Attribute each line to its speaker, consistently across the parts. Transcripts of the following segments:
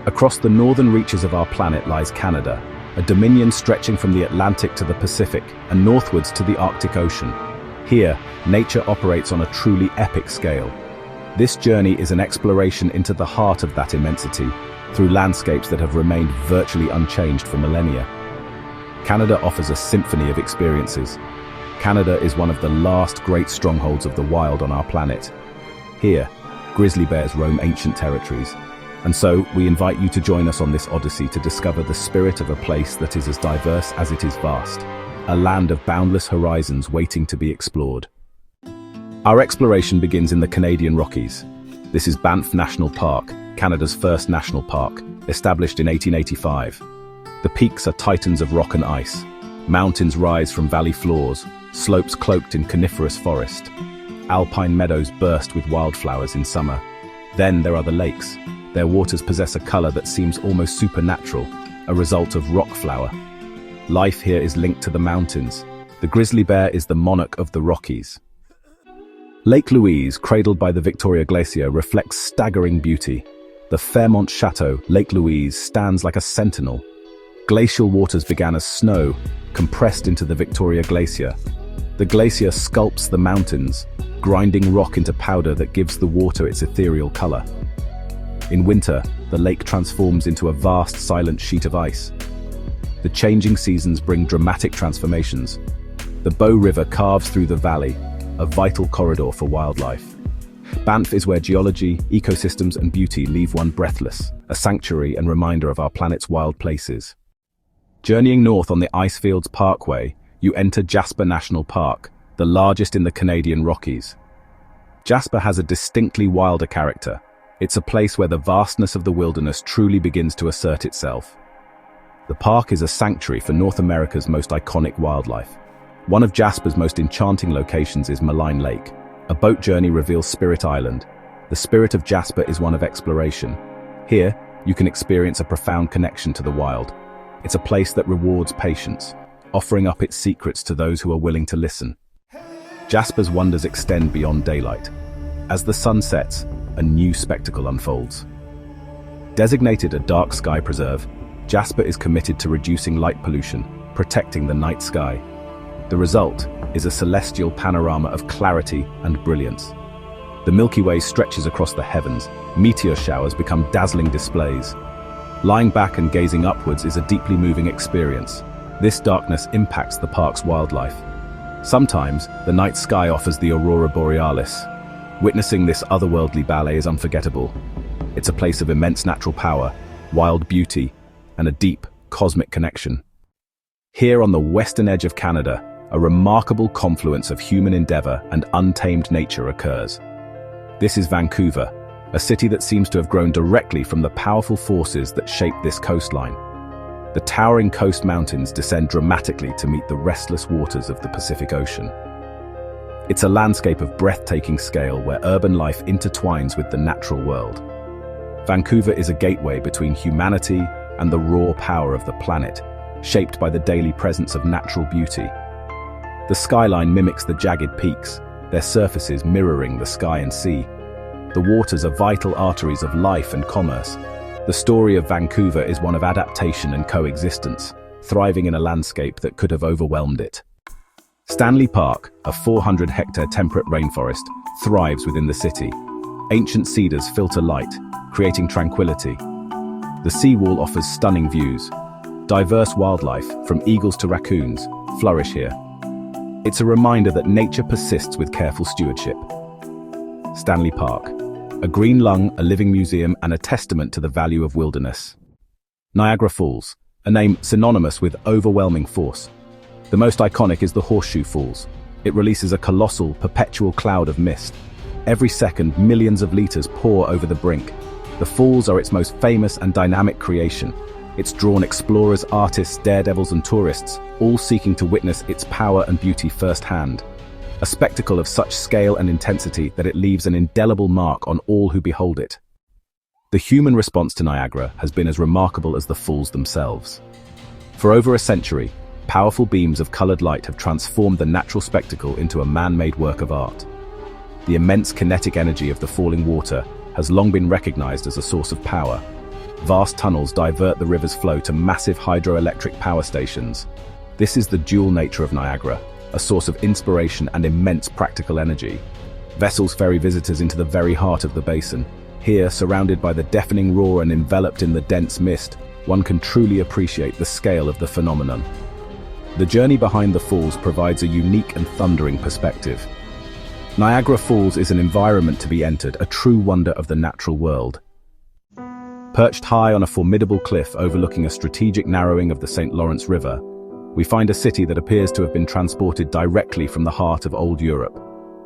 Speaker 1: Across the northern reaches of our planet lies Canada, a dominion stretching from the Atlantic to the Pacific and northwards to the Arctic Ocean. Here, nature operates on a truly epic scale. This journey is an exploration into the heart of that immensity, through landscapes that have remained virtually unchanged for millennia. Canada offers a symphony of experiences. Canada is one of the last great strongholds of the wild on our planet. Here, grizzly bears roam ancient territories. And so, we invite you to join us on this odyssey to discover the spirit of a place that is as diverse as it is vast. A land of boundless horizons waiting to be explored. Our exploration begins in the Canadian Rockies. This is Banff National Park, Canada's first national park, established in 1885. The peaks are titans of rock and ice. Mountains rise from valley floors, slopes cloaked in coniferous forest. Alpine meadows burst with wildflowers in summer. Then there are the lakes. Their waters possess a color that seems almost supernatural, a result of rock flower. Life here is linked to the mountains. The grizzly bear is the monarch of the Rockies. Lake Louise, cradled by the Victoria Glacier, reflects staggering beauty. The Fairmont Chateau, Lake Louise, stands like a sentinel. Glacial waters began as snow, compressed into the Victoria Glacier. The glacier sculpts the mountains, grinding rock into powder that gives the water its ethereal color. In winter, the lake transforms into a vast, silent sheet of ice. The changing seasons bring dramatic transformations. The Bow River carves through the valley, a vital corridor for wildlife. Banff is where geology, ecosystems, and beauty leave one breathless, a sanctuary and reminder of our planet's wild places. Journeying north on the Icefields Parkway, you enter Jasper National Park, the largest in the Canadian Rockies. Jasper has a distinctly wilder character. It's a place where the vastness of the wilderness truly begins to assert itself. The park is a sanctuary for North America's most iconic wildlife. One of Jasper's most enchanting locations is Malign Lake. A boat journey reveals Spirit Island. The spirit of Jasper is one of exploration. Here, you can experience a profound connection to the wild. It's a place that rewards patience, offering up its secrets to those who are willing to listen. Jasper's wonders extend beyond daylight. As the sun sets, a new spectacle unfolds. Designated a dark sky preserve, Jasper is committed to reducing light pollution, protecting the night sky. The result is a celestial panorama of clarity and brilliance. The Milky Way stretches across the heavens. Meteor showers become dazzling displays. Lying back and gazing upwards is a deeply moving experience. This darkness impacts the park's wildlife. Sometimes, the night sky offers the aurora borealis. Witnessing this otherworldly ballet is unforgettable. It's a place of immense natural power, wild beauty, and a deep, cosmic connection. Here on the western edge of Canada, a remarkable confluence of human endeavor and untamed nature occurs. This is Vancouver, a city that seems to have grown directly from the powerful forces that shape this coastline. The towering coast mountains descend dramatically to meet the restless waters of the Pacific Ocean. It's a landscape of breathtaking scale where urban life intertwines with the natural world. Vancouver is a gateway between humanity and the raw power of the planet, shaped by the daily presence of natural beauty. The skyline mimics the jagged peaks, their surfaces mirroring the sky and sea. The waters are vital arteries of life and commerce. The story of Vancouver is one of adaptation and coexistence, thriving in a landscape that could have overwhelmed it. Stanley Park, a 400-hectare temperate rainforest, thrives within the city. Ancient cedars filter light, creating tranquility. The seawall offers stunning views. Diverse wildlife, from eagles to raccoons, flourish here. It's a reminder that nature persists with careful stewardship. Stanley Park, a green lung, a living museum, and a testament to the value of wilderness. Niagara Falls, a name synonymous with overwhelming force. The most iconic is the Horseshoe Falls. It releases a colossal, perpetual cloud of mist. Every second, millions of liters pour over the brink. The falls are its most famous and dynamic creation. It's drawn explorers, artists, daredevils, and tourists, all seeking to witness its power and beauty firsthand. A spectacle of such scale and intensity that it leaves an indelible mark on all who behold it. The human response to Niagara has been as remarkable as the falls themselves. For over a century, powerful beams of colored light have transformed the natural spectacle into a man-made work of art. The immense kinetic energy of the falling water has long been recognized as a source of power. Vast tunnels divert the river's flow to massive hydroelectric power stations. This is the dual nature of Niagara, a source of inspiration and immense practical energy. Vessels ferry visitors into the very heart of the basin. Here, surrounded by the deafening roar and enveloped in the dense mist, one can truly appreciate the scale of the phenomenon. The journey behind the falls provides a unique and thundering perspective. Niagara Falls is an environment to be entered, a true wonder of the natural world. Perched high on a formidable cliff overlooking a strategic narrowing of the St. Lawrence River, we find a city that appears to have been transported directly from the heart of old Europe.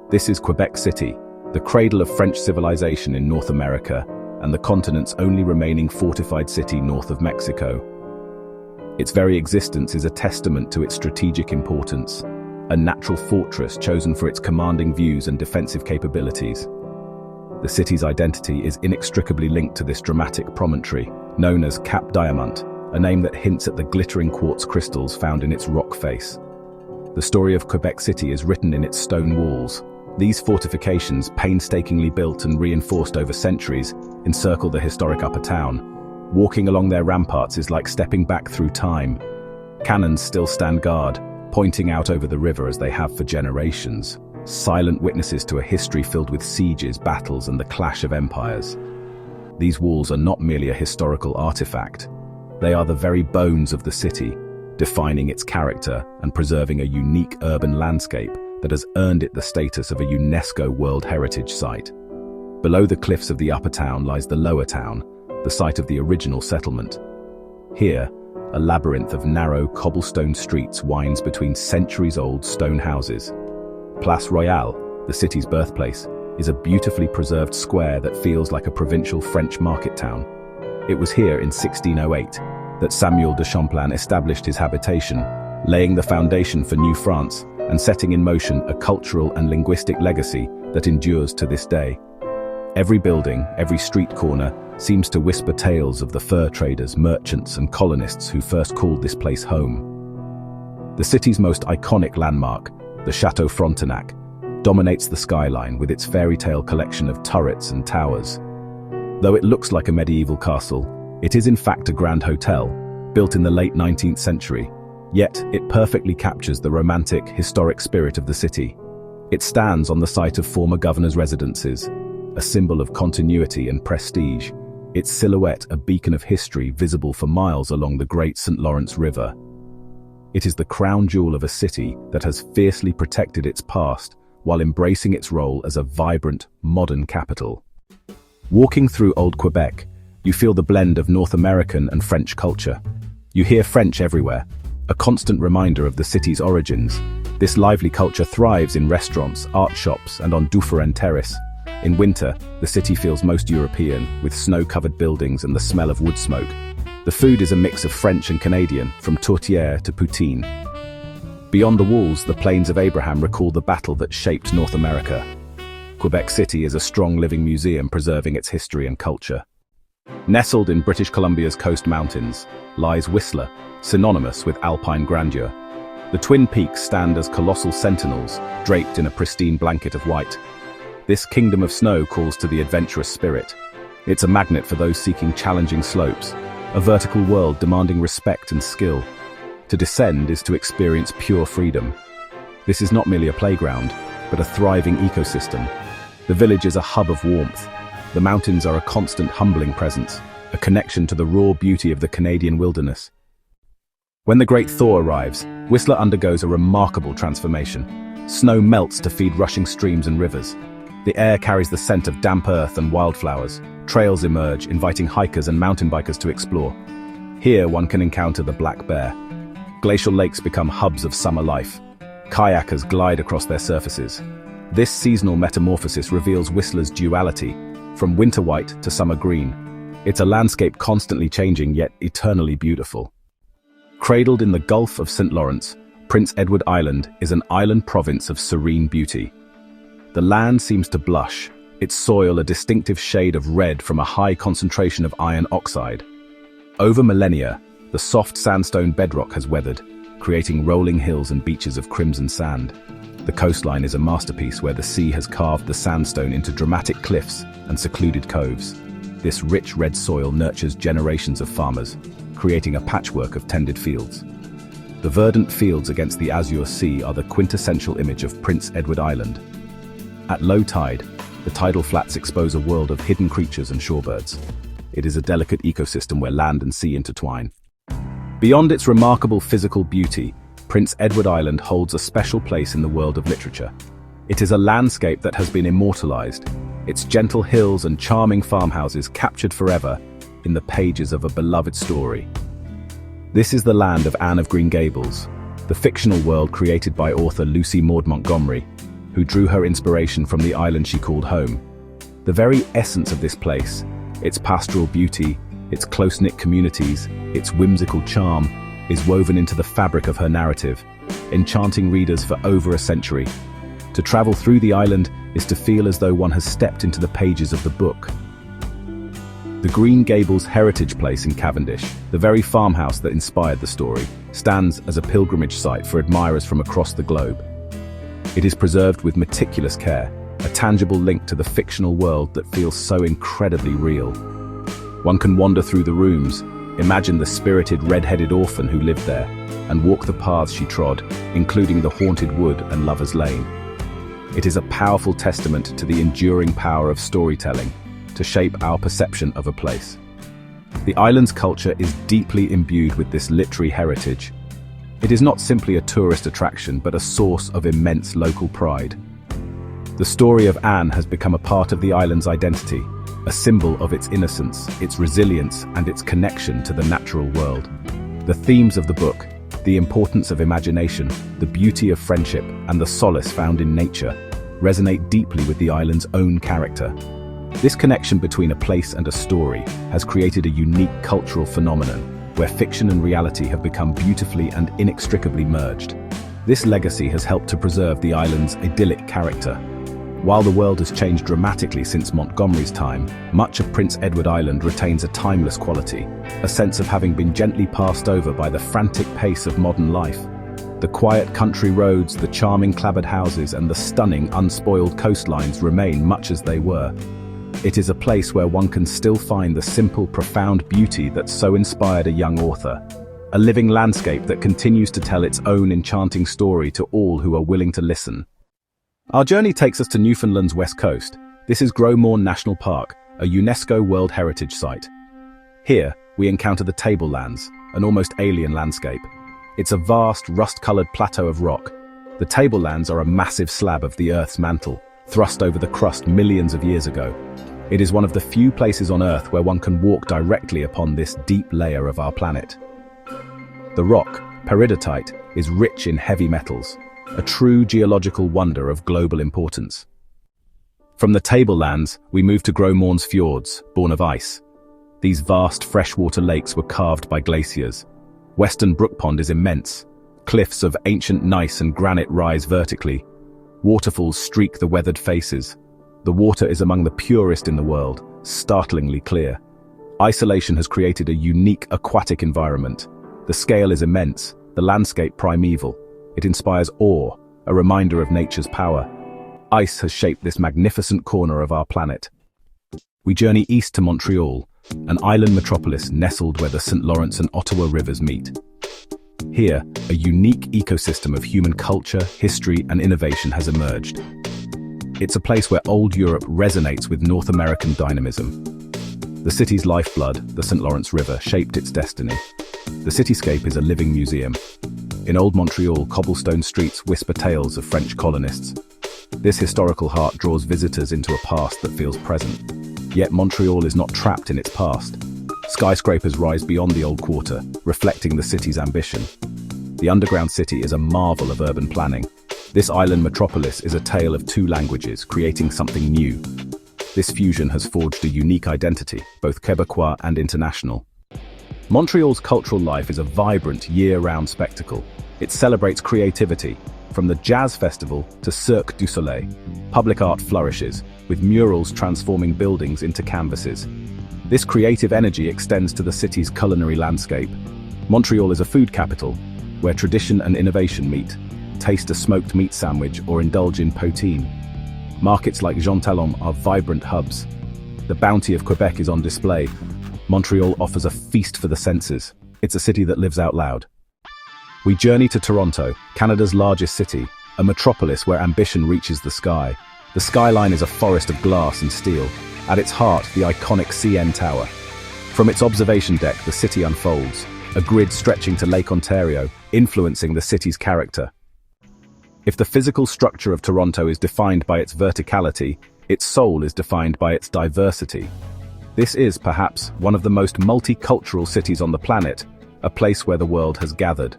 Speaker 1: This is Quebec City, the cradle of French civilization in North America, and the continent's only remaining fortified city north of Mexico. Its very existence is a testament to its strategic importance, a natural fortress chosen for its commanding views and defensive capabilities. The city's identity is inextricably linked to this dramatic promontory, known as Cap Diamant, a name that hints at the glittering quartz crystals found in its rock face. The story of Quebec City is written in its stone walls. These fortifications, painstakingly built and reinforced over centuries, encircle the historic upper town. Walking along their ramparts is like stepping back through time. Cannons still stand guard, pointing out over the river as they have for generations, silent witnesses to a history filled with sieges, battles, and the clash of empires. These walls are not merely a historical artifact. They are the very bones of the city, defining its character and preserving a unique urban landscape that has earned it the status of a UNESCO World Heritage Site. Below the cliffs of the upper town lies the lower town, the site of the original settlement. Here, a labyrinth of narrow cobblestone streets winds between centuries-old stone houses. Place Royale, the city's birthplace, is a beautifully preserved square that feels like a provincial French market town. It was here in 1608 that Samuel de Champlain established his habitation, laying the foundation for New France and setting in motion a cultural and linguistic legacy that endures to this day. Every building, every street corner, seems to whisper tales of the fur traders, merchants, and colonists who first called this place home. The city's most iconic landmark, the Chateau Frontenac, dominates the skyline with its fairy tale collection of turrets and towers. Though it looks like a medieval castle, it is in fact a grand hotel, built in the late 19th century. Yet, it perfectly captures the romantic, historic spirit of the city. It stands on the site of former governors' residences, a symbol of continuity and prestige, its silhouette a beacon of history visible for miles along the great St. Lawrence River. It is the crown jewel of a city that has fiercely protected its past while embracing its role as a vibrant, modern capital. Walking through Old Quebec, you feel the blend of North American and French culture. You hear French everywhere, a constant reminder of the city's origins. This lively culture thrives in restaurants, art shops, and on Dufferin Terrace. In winter, the city feels most European, with snow-covered buildings and the smell of wood smoke. The food is a mix of French and Canadian, from tourtière to poutine. Beyond the walls, the Plains of Abraham recall the battle that shaped North America. Quebec City is a strong living museum preserving its history and culture. Nestled in British Columbia's Coast Mountains lies Whistler, synonymous with alpine grandeur. The Twin Peaks stand as colossal sentinels, draped in a pristine blanket of white. This kingdom of snow calls to the adventurous spirit. It's a magnet for those seeking challenging slopes, a vertical world demanding respect and skill. To descend is to experience pure freedom. This is not merely a playground, but a thriving ecosystem. The village is a hub of warmth. The mountains are a constant humbling presence, a connection to the raw beauty of the Canadian wilderness. When the great thaw arrives, Whistler undergoes a remarkable transformation. Snow melts to feed rushing streams and rivers. The air carries the scent of damp earth and wildflowers. Trails emerge, inviting hikers and mountain bikers to explore. Here, one can encounter the black bear. Glacial lakes become hubs of summer life. Kayakers glide across their surfaces. This seasonal metamorphosis reveals Whistler's duality, from winter white to summer green. It's a landscape constantly changing yet eternally beautiful. Cradled in the Gulf of St. Lawrence, Prince Edward Island is an island province of serene beauty. The land seems to blush, its soil a distinctive shade of red from a high concentration of iron oxide. Over millennia, the soft sandstone bedrock has weathered, creating rolling hills and beaches of crimson sand. The coastline is a masterpiece where the sea has carved the sandstone into dramatic cliffs and secluded coves. This rich red soil nurtures generations of farmers, creating a patchwork of tended fields. The verdant fields against the azure sea are the quintessential image of Prince Edward Island. At low tide, the tidal flats expose a world of hidden creatures and shorebirds. It is a delicate ecosystem where land and sea intertwine. Beyond its remarkable physical beauty, Prince Edward Island holds a special place in the world of literature. It is a landscape that has been immortalized, its gentle hills and charming farmhouses captured forever in the pages of a beloved story. This is the land of Anne of Green Gables, the fictional world created by author Lucy Maud Montgomery, who drew her inspiration from the island she called home. The very essence of this place, its pastoral beauty, its close-knit communities, its whimsical charm, is woven into the fabric of her narrative, enchanting readers for over a century. To travel through the island is to feel as though one has stepped into the pages of the book. The Green Gables Heritage Place in Cavendish, the very farmhouse that inspired the story, stands as a pilgrimage site for admirers from across the globe. It is preserved with meticulous care, a tangible link to the fictional world that feels so incredibly real. One can wander through the rooms, imagine the spirited red-headed orphan who lived there, and walk the paths she trod, including the haunted wood and Lover's Lane. It is a powerful testament to the enduring power of storytelling to shape our perception of a place. The island's culture is deeply imbued with this literary heritage. It is not simply a tourist attraction, but a source of immense local pride. The story of Anne has become a part of the island's identity, a symbol of its innocence, its resilience, and its connection to the natural world. The themes of the book, the importance of imagination, the beauty of friendship, and the solace found in nature, resonate deeply with the island's own character. This connection between a place and a story has created a unique cultural phenomenon, where fiction and reality have become beautifully and inextricably merged. This legacy has helped to preserve the island's idyllic character. While the world has changed dramatically since Montgomery's time, much of Prince Edward Island retains a timeless quality, a sense of having been gently passed over by the frantic pace of modern life. The quiet country roads, the charming clapboard houses, and the stunning, unspoiled coastlines remain much as they were. It is a place where one can still find the simple, profound beauty that so inspired a young author. A living landscape that continues to tell its own enchanting story to all who are willing to listen. Our journey takes us to Newfoundland's west coast. This is Gros Morne National Park, a UNESCO World Heritage Site. Here, we encounter the Tablelands, an almost alien landscape. It's a vast, rust-colored plateau of rock. The Tablelands are a massive slab of the Earth's mantle, thrust over the crust millions of years ago. It is one of the few places on Earth where one can walk directly upon this deep layer of our planet. The rock, peridotite, is rich in heavy metals, a true geological wonder of global importance. From the Tablelands, we move to Gros Morne's fjords, born of ice. These vast freshwater lakes were carved by glaciers. Western Brook Pond is immense. Cliffs of ancient gneiss and granite rise vertically. Waterfalls streak the weathered faces. The water is among the purest in the world, startlingly clear. Isolation has created a unique aquatic environment. The scale is immense, the landscape primeval. It inspires awe, a reminder of nature's power. Ice has shaped this magnificent corner of our planet. We journey east to Montreal, an island metropolis nestled where the St. Lawrence and Ottawa rivers meet. Here, a unique ecosystem of human culture, history, and innovation has emerged. It's a place where old Europe resonates with North American dynamism. The city's lifeblood, the St. Lawrence River, shaped its destiny. The cityscape is a living museum. In old Montreal, cobblestone streets whisper tales of French colonists. This historical heart draws visitors into a past that feels present. Yet Montreal is not trapped in its past. Skyscrapers rise beyond the old quarter, reflecting the city's ambition. The underground city is a marvel of urban planning. This island metropolis is a tale of two languages, creating something new. This fusion has forged a unique identity, both Quebecois and international. Montreal's cultural life is a vibrant, year-round spectacle. It celebrates creativity. From the Jazz Festival to Cirque du Soleil, public art flourishes, with murals transforming buildings into canvases. This creative energy extends to the city's culinary landscape. Montreal is a food capital, where tradition and innovation meet. Taste a smoked meat sandwich or indulge in poutine. Markets like Jean Talon are vibrant hubs. The bounty of Quebec is on display. Montreal offers a feast for the senses. It's a city that lives out loud. We journey to Toronto, Canada's largest city, a metropolis where ambition reaches the sky. The skyline is a forest of glass and steel. At its heart, the iconic CN Tower. From its observation deck, the city unfolds, a grid stretching to Lake Ontario, influencing the city's character. If the physical structure of Toronto is defined by its verticality, its soul is defined by its diversity. This is, perhaps, one of the most multicultural cities on the planet, a place where the world has gathered.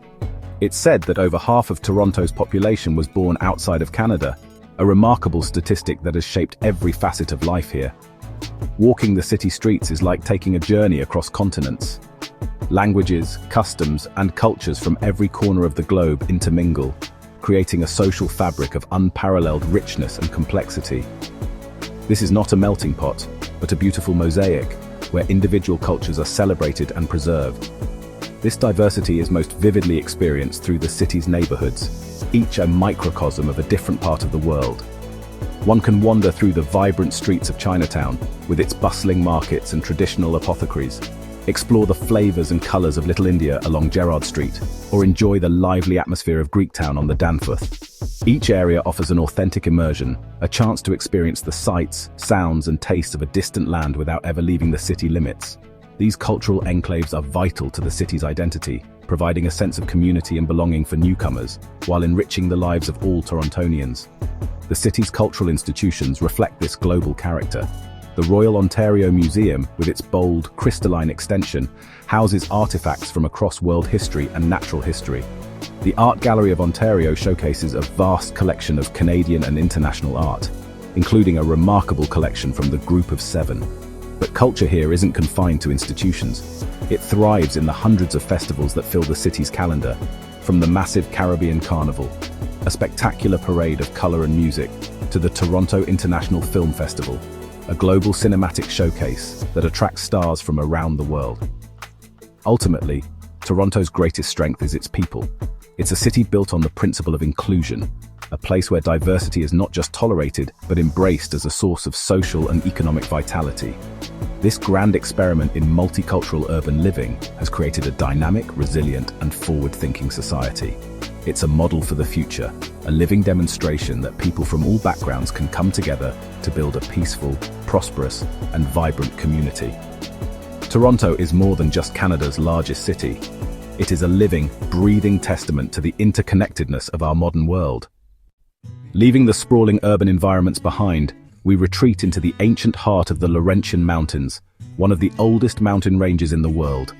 Speaker 1: It's said that over half of Toronto's population was born outside of Canada, a remarkable statistic that has shaped every facet of life here. Walking the city streets is like taking a journey across continents. Languages, customs, and cultures from every corner of the globe intermingle, creating a social fabric of unparalleled richness and complexity. This is not a melting pot, but a beautiful mosaic, where individual cultures are celebrated and preserved. This diversity is most vividly experienced through the city's neighborhoods, each a microcosm of a different part of the world. One can wander through the vibrant streets of Chinatown, with its bustling markets and traditional apothecaries, explore the flavors and colors of Little India along Gerrard Street, or enjoy the lively atmosphere of Greektown on the Danforth. Each area offers an authentic immersion, a chance to experience the sights, sounds, and tastes of a distant land without ever leaving the city limits. These cultural enclaves are vital to the city's identity, providing a sense of community and belonging for newcomers, while enriching the lives of all Torontonians. The city's cultural institutions reflect this global character. The Royal Ontario Museum, with its bold, crystalline extension, houses artifacts from across world history and natural history. The Art Gallery of Ontario showcases a vast collection of Canadian and international art, including a remarkable collection from the Group of Seven. But culture here isn't confined to institutions. It thrives in the hundreds of festivals that fill the city's calendar, from the massive Caribbean Carnival, a spectacular parade of color and music, to the Toronto International Film Festival, a global cinematic showcase that attracts stars from around the world. Ultimately, Toronto's greatest strength is its people. It's a city built on the principle of inclusion, a place where diversity is not just tolerated, but embraced as a source of social and economic vitality. This grand experiment in multicultural urban living has created a dynamic, resilient, and forward-thinking society. It's a model for the future, a living demonstration that people from all backgrounds can come together to build a peaceful, prosperous, and vibrant community. Toronto is more than just Canada's largest city. It is a living, breathing testament to the interconnectedness of our modern world. Leaving the sprawling urban environments behind, we retreat into the ancient heart of the Laurentian Mountains, one of the oldest mountain ranges in the world.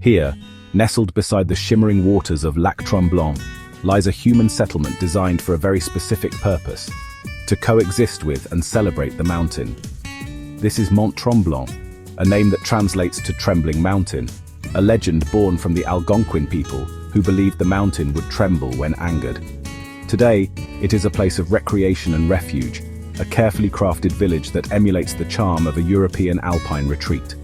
Speaker 1: Here, nestled beside the shimmering waters of Mont-Tremblant, lies a human settlement designed for a very specific purpose: to coexist with and celebrate the mountain. This is Mont-Tremblant, a name that translates to Trembling Mountain, a legend born from the Algonquin people who believed the mountain would tremble when angered. Today, it is a place of recreation and refuge, a carefully crafted village that emulates the charm of a European alpine retreat.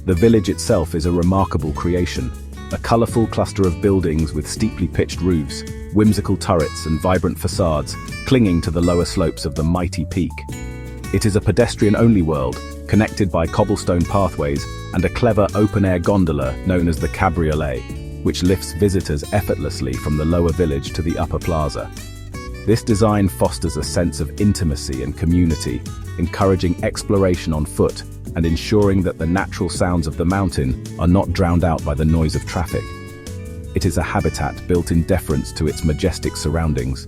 Speaker 1: The village itself is a remarkable creation, a colorful cluster of buildings with steeply pitched roofs, whimsical turrets, and vibrant facades clinging to the lower slopes of the mighty peak. It is a pedestrian-only world, connected by cobblestone pathways and a clever open-air gondola known as the cabriolet, which lifts visitors effortlessly from the lower village to the upper plaza. This design fosters a sense of intimacy and community, encouraging exploration on foot and ensuring that the natural sounds of the mountain are not drowned out by the noise of traffic. It is a habitat built in deference to its majestic surroundings.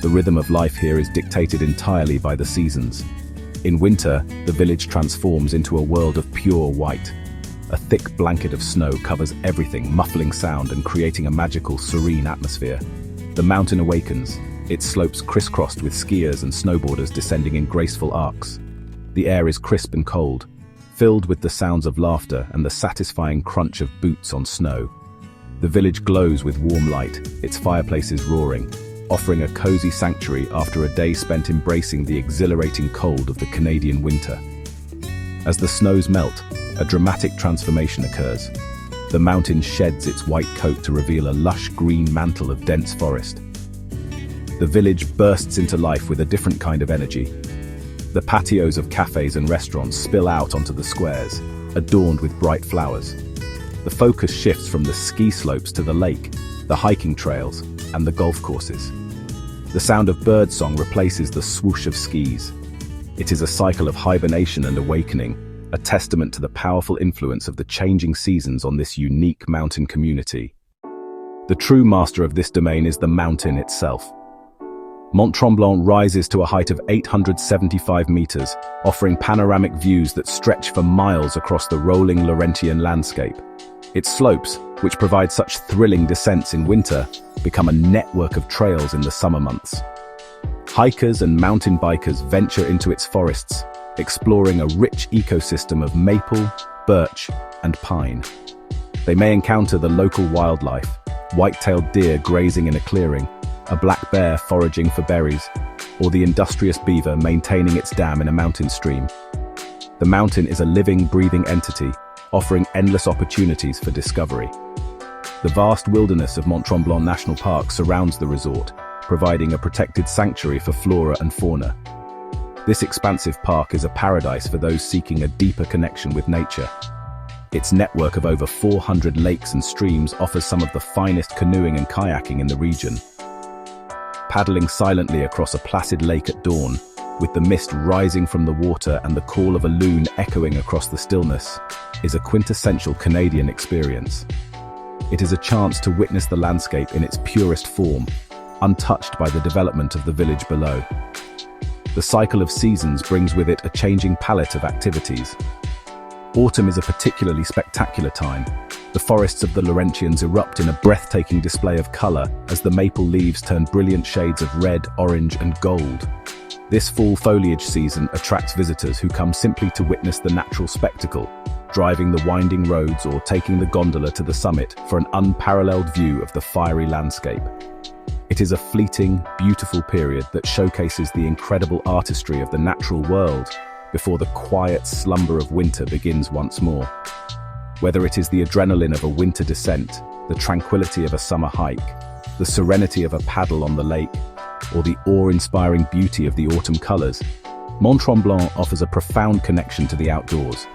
Speaker 1: The rhythm of life here is dictated entirely by the seasons. In winter, the village transforms into a world of pure white. A thick blanket of snow covers everything, muffling sound and creating a magical, serene atmosphere. The mountain awakens, its slopes crisscrossed with skiers and snowboarders descending in graceful arcs. The air is crisp and cold, filled with the sounds of laughter and the satisfying crunch of boots on snow. The village glows with warm light, its fireplaces roaring, offering a cozy sanctuary after a day spent embracing the exhilarating cold of the Canadian winter. As the snows melt, a dramatic transformation occurs. The mountain sheds its white coat to reveal a lush green mantle of dense forest. The village bursts into life with a different kind of energy. The patios of cafes and restaurants spill out onto the squares, adorned with bright flowers. The focus shifts from the ski slopes to the lake, the hiking trails, and the golf courses. The sound of birdsong replaces the swoosh of skis. It is a cycle of hibernation and awakening, a testament to the powerful influence of the changing seasons on this unique mountain community. The true master of this domain is the mountain itself. Mont-Tremblant rises to a height of 875 meters, offering panoramic views that stretch for miles across the rolling Laurentian landscape. Its slopes, which provide such thrilling descents in winter, become a network of trails in the summer months. Hikers and mountain bikers venture into its forests, exploring a rich ecosystem of maple, birch, and pine. They may encounter the local wildlife, white-tailed deer grazing in a clearing, a black bear foraging for berries, or the industrious beaver maintaining its dam in a mountain stream. The mountain is a living, breathing entity, offering endless opportunities for discovery. The vast wilderness of Mont-Tremblant National Park surrounds the resort, providing a protected sanctuary for flora and fauna. This expansive park is a paradise for those seeking a deeper connection with nature. Its network of over 400 lakes and streams offers some of the finest canoeing and kayaking in the region. Paddling silently across a placid lake at dawn, with the mist rising from the water and the call of a loon echoing across the stillness, is a quintessential Canadian experience. It is a chance to witness the landscape in its purest form, untouched by the development of the village below. The cycle of seasons brings with it a changing palette of activities. Autumn is a particularly spectacular time. The forests of the Laurentians erupt in a breathtaking display of color as the maple leaves turn brilliant shades of red, orange, and gold. This fall foliage season attracts visitors who come simply to witness the natural spectacle, driving the winding roads or taking the gondola to the summit for an unparalleled view of the fiery landscape. It is a fleeting, beautiful period that showcases the incredible artistry of the natural world before the quiet slumber of winter begins once more. Whether it is the adrenaline of a winter descent, the tranquility of a summer hike, the serenity of a paddle on the lake, or the awe-inspiring beauty of the autumn colors, Mont-Tremblant offers a profound connection to the outdoors.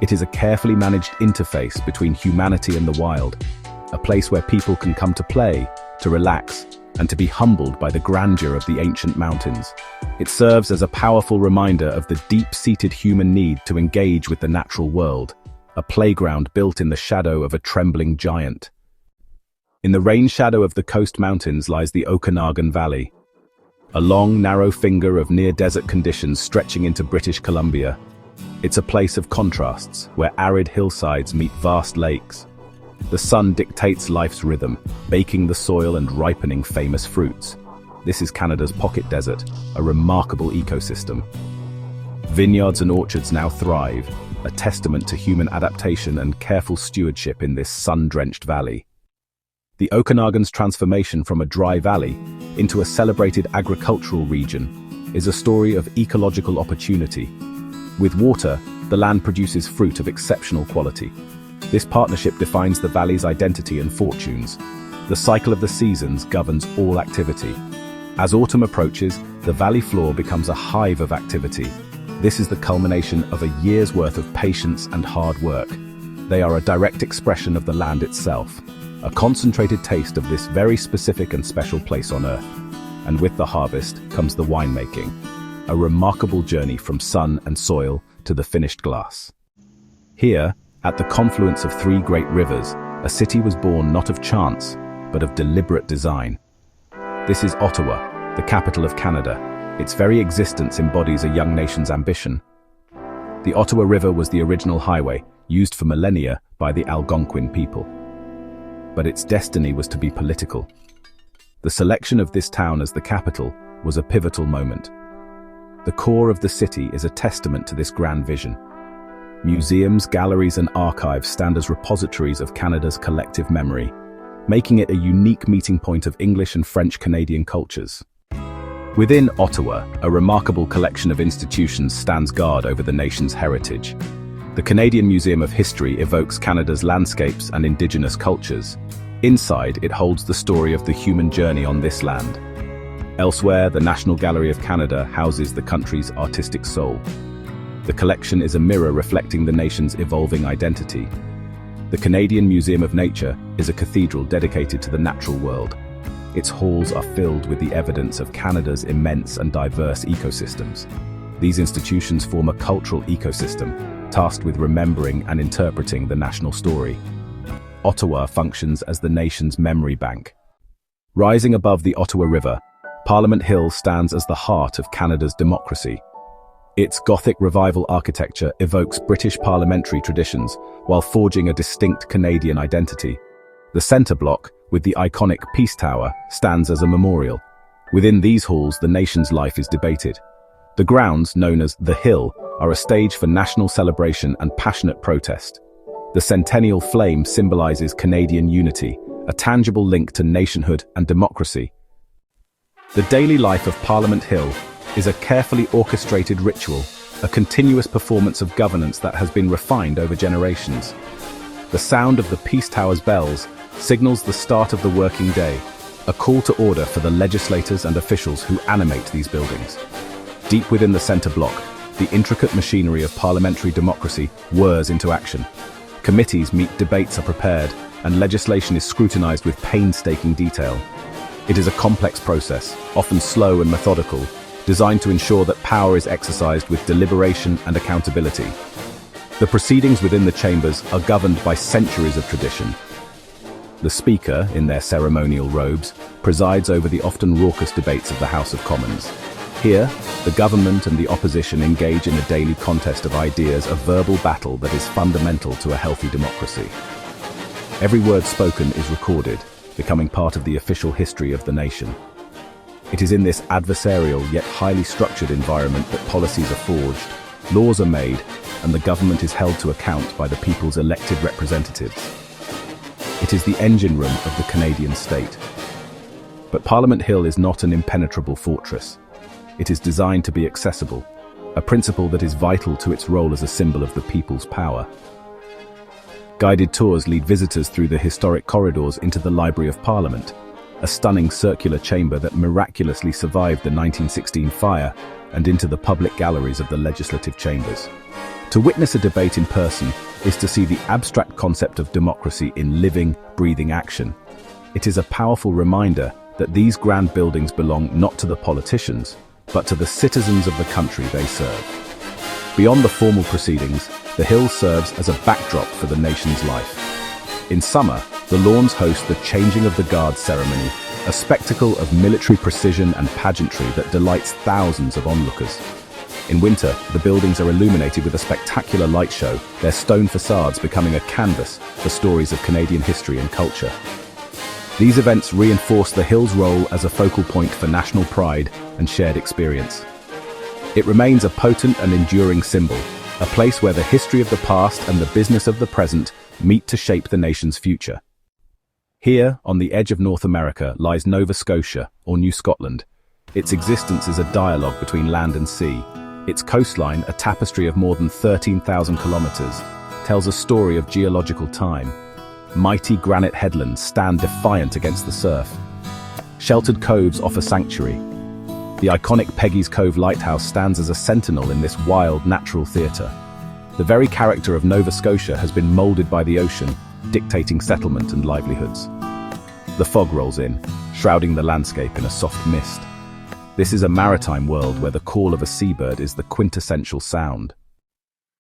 Speaker 1: It is a carefully managed interface between humanity and the wild, a place where people can come to play, to relax, and to be humbled by the grandeur of the ancient mountains. It serves as a powerful reminder of the deep-seated human need to engage with the natural world, a playground built in the shadow of a trembling giant. In the rain shadow of the coast mountains lies the Ocanagan Valley, a long, narrow finger of near-desert conditions stretching into British Columbia. It's a place of contrasts, where arid hillsides meet vast lakes. The sun dictates life's rhythm, baking the soil and ripening famous fruits. This is Canada's pocket desert, a remarkable ecosystem. Vineyards and orchards now thrive, a testament to human adaptation and careful stewardship in this sun-drenched valley. The Okanagan's transformation from a dry valley into a celebrated agricultural region is a story of ecological opportunity. With water, the land produces fruit of exceptional quality. This partnership defines the valley's identity and fortunes. The cycle of the seasons governs all activity. As autumn approaches, the valley floor becomes a hive of activity. This is the culmination of a year's worth of patience and hard work. They are a direct expression of the land itself, a concentrated taste of this very specific and special place on earth. And with the harvest comes the winemaking, a remarkable journey from sun and soil to the finished glass. Here, at the confluence of three great rivers, a city was born not of chance, but of deliberate design. This is Ottawa, the capital of Canada. Its very existence embodies a young nation's ambition. The Ottawa River was the original highway, used for millennia by the Algonquin people. But its destiny was to be political. The selection of this town as the capital was a pivotal moment. The core of the city is a testament to this grand vision. Museums, galleries, and archives stand as repositories of Canada's collective memory, making it a unique meeting point of English and French Canadian cultures. Within Ottawa, a remarkable collection of institutions stands guard over the nation's heritage. The Canadian Museum of History evokes Canada's landscapes and Indigenous cultures. Inside, it holds the story of the human journey on this land. Elsewhere, the National Gallery of Canada houses the country's artistic soul. The collection is a mirror reflecting the nation's evolving identity. The Canadian Museum of Nature is a cathedral dedicated to the natural world. Its halls are filled with the evidence of Canada's immense and diverse ecosystems. These institutions form a cultural ecosystem, tasked with remembering and interpreting the national story. Ottawa functions as the nation's memory bank. Rising above the Ottawa River, Parliament Hill stands as the heart of Canada's democracy. Its Gothic Revival architecture evokes British parliamentary traditions while forging a distinct Canadian identity. The centre block, with the iconic Peace Tower, stands as a memorial. Within these halls, the nation's life is debated. The grounds, known as The Hill, are a stage for national celebration and passionate protest. The centennial flame symbolizes Canadian unity, a tangible link to nationhood and democracy. The daily life of Parliament Hill is a carefully orchestrated ritual, a continuous performance of governance that has been refined over generations. The sound of the Peace Tower's bells signals the start of the working day, a call to order for the legislators and officials who animate these buildings. Deep within the centre block, the intricate machinery of parliamentary democracy whirs into action. Committees meet, debates are prepared, and legislation is scrutinised with painstaking detail. It is a complex process, often slow and methodical, designed to ensure that power is exercised with deliberation and accountability. The proceedings within the chambers are governed by centuries of tradition. The Speaker, in their ceremonial robes, presides over the often raucous debates of the House of Commons. Here, the government and the opposition engage in a daily contest of ideas, a verbal battle that is fundamental to a healthy democracy. Every word spoken is recorded, becoming part of the official history of the nation. It is in this adversarial yet highly structured environment that policies are forged, laws are made, and the government is held to account by the people's elected representatives. It is the engine room of the Canadian state. But Parliament Hill is not an impenetrable fortress. It is designed to be accessible, a principle that is vital to its role as a symbol of the people's power. Guided tours lead visitors through the historic corridors into the Library of Parliament, a stunning circular chamber that miraculously survived the 1916 fire, and into the public galleries of the legislative chambers. To witness a debate in person is to see the abstract concept of democracy in living, breathing action. It is a powerful reminder that these grand buildings belong not to the politicians, but to the citizens of the country they serve. Beyond the formal proceedings, the Hill serves as a backdrop for the nation's life. In summer, the lawns host the Changing of the Guard ceremony, a spectacle of military precision and pageantry that delights thousands of onlookers. In winter, the buildings are illuminated with a spectacular light show, their stone facades becoming a canvas for stories of Canadian history and culture. These events reinforce the Hill's role as a focal point for national pride and shared experience. It remains a potent and enduring symbol, a place where the history of the past and the business of the present meet to shape the nation's future. Here, on the edge of North America, lies Nova Scotia, or New Scotland. Its existence is a dialogue between land and sea. Its coastline, a tapestry of more than 13,000 kilometers, tells a story of geological time. Mighty granite headlands stand defiant against the surf. Sheltered coves offer sanctuary. The iconic Peggy's Cove Lighthouse stands as a sentinel in this wild natural theatre. The very character of Nova Scotia has been molded by the ocean, dictating settlement and livelihoods. The fog rolls in, shrouding the landscape in a soft mist. This is a maritime world where the call of a seabird is the quintessential sound.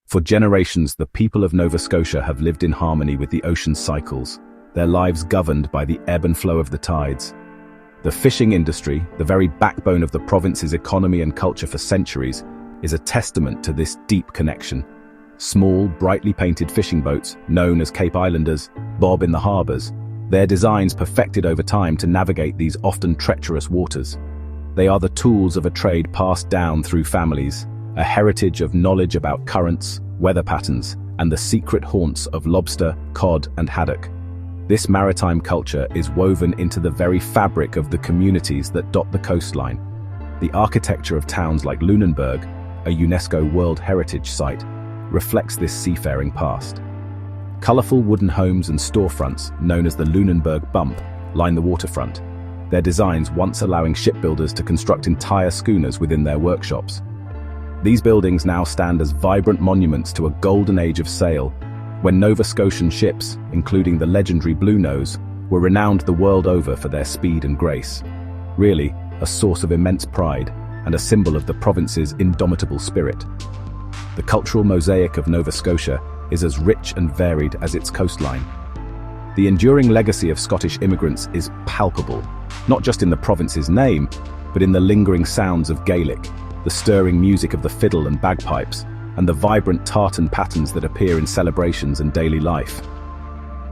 Speaker 1: For generations, the people of Nova Scotia have lived in harmony with the ocean's cycles, their lives governed by the ebb and flow of the tides. The fishing industry, the very backbone of the province's economy and culture for centuries, is a testament to this deep connection. Small, brightly painted fishing boats, known as Cape Islanders, bob in the harbours, their designs perfected over time to navigate these often treacherous waters. They are the tools of a trade passed down through families, a heritage of knowledge about currents, weather patterns, and the secret haunts of lobster, cod, and haddock. This maritime culture is woven into the very fabric of the communities that dot the coastline. The architecture of towns like Lunenburg, a UNESCO World Heritage Site, reflects this seafaring past. Colourful wooden homes and storefronts, known as the Lunenburg Bump, line the waterfront. their designs once allowing shipbuilders to construct entire schooners within their workshops. These buildings now stand as vibrant monuments to a golden age of sail, when Nova Scotian ships, including the legendary Bluenose, were renowned the world over for their speed and grace. Really, a source of immense pride and a symbol of the province's indomitable spirit. The cultural mosaic of Nova Scotia is as rich and varied as its coastline. The enduring legacy of Scottish immigrants is palpable, not just in the province's name, but in the lingering sounds of Gaelic, the stirring music of the fiddle and bagpipes, and the vibrant tartan patterns that appear in celebrations and daily life.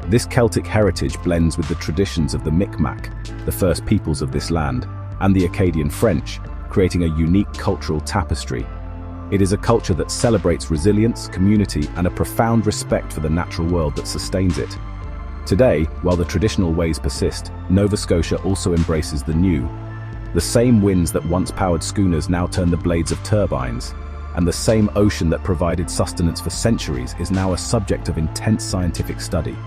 Speaker 1: This Celtic heritage blends with the traditions of the Micmac, the first peoples of this land, and the Acadian French, creating a unique cultural tapestry. It is a culture that celebrates resilience, community, and a profound respect for the natural world that sustains it. Today, while the traditional ways persist, Nova Scotia also embraces the new. The same winds that once powered schooners now turn the blades of turbines, and the same ocean that provided sustenance for centuries is now a subject of intense scientific study.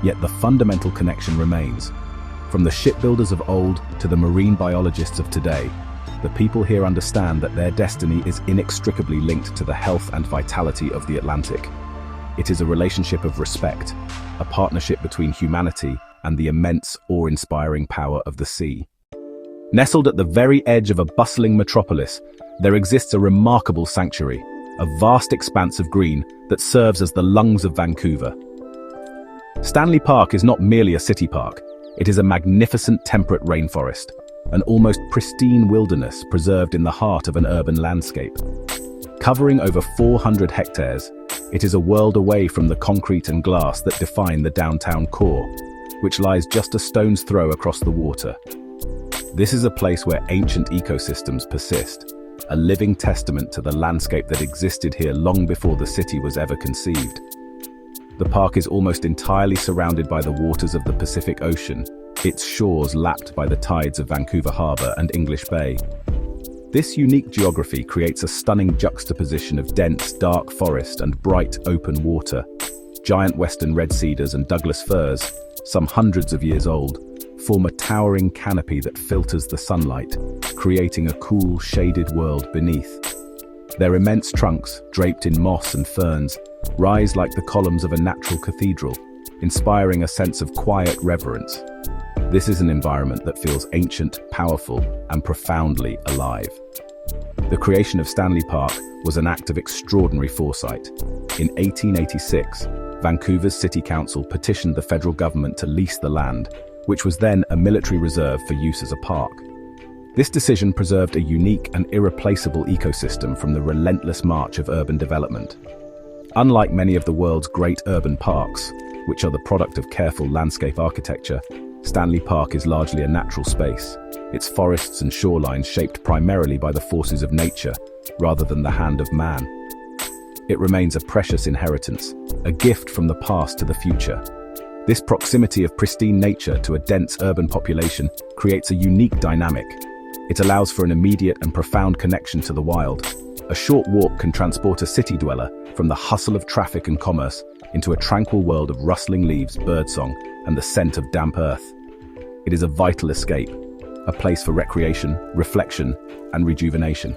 Speaker 1: Yet the fundamental connection remains. From the shipbuilders of old to the marine biologists of today, the people here understand that their destiny is inextricably linked to the health and vitality of the Atlantic. It is a relationship of respect, a partnership between humanity and the immense, awe-inspiring power of the sea. Nestled at the very edge of a bustling metropolis, there exists a remarkable sanctuary, a vast expanse of green that serves as the lungs of Vancouver. Stanley Park is not merely a city park, it is a magnificent temperate rainforest, an almost pristine wilderness preserved in the heart of an urban landscape. Covering over 400 hectares, it is a world away from the concrete and glass that define the downtown core, which lies just a stone's throw across the water. This is a place where ancient ecosystems persist, a living testament to the landscape that existed here long before the city was ever conceived. The park is almost entirely surrounded by the waters of the Pacific Ocean, its shores lapped by the tides of Vancouver Harbour and English Bay. This unique geography creates a stunning juxtaposition of dense, dark forest and bright, open water. Giant western red cedars and Douglas firs, some hundreds of years old, form a towering canopy that filters the sunlight, creating a cool, shaded world beneath. Their immense trunks, draped in moss and ferns, rise like the columns of a natural cathedral, inspiring a sense of quiet reverence. This is an environment that feels ancient, powerful, and profoundly alive. The creation of Stanley Park was an act of extraordinary foresight. In 1886, Vancouver's City Council petitioned the federal government to lease the land, which was then a military reserve for use as a park. This decision preserved a unique and irreplaceable ecosystem from the relentless march of urban development. Unlike many of the world's great urban parks, which are the product of careful landscape architecture, Stanley Park is largely a natural space, its forests and shorelines shaped primarily by the forces of nature, rather than the hand of man. It remains a precious inheritance, a gift from the past to the future. This proximity of pristine nature to a dense urban population creates a unique dynamic. It allows for an immediate and profound connection to the wild. A short walk can transport a city dweller from the hustle of traffic and commerce into a tranquil world of rustling leaves, birdsong, and the scent of damp earth. It is a vital escape, a place for recreation, reflection, and rejuvenation.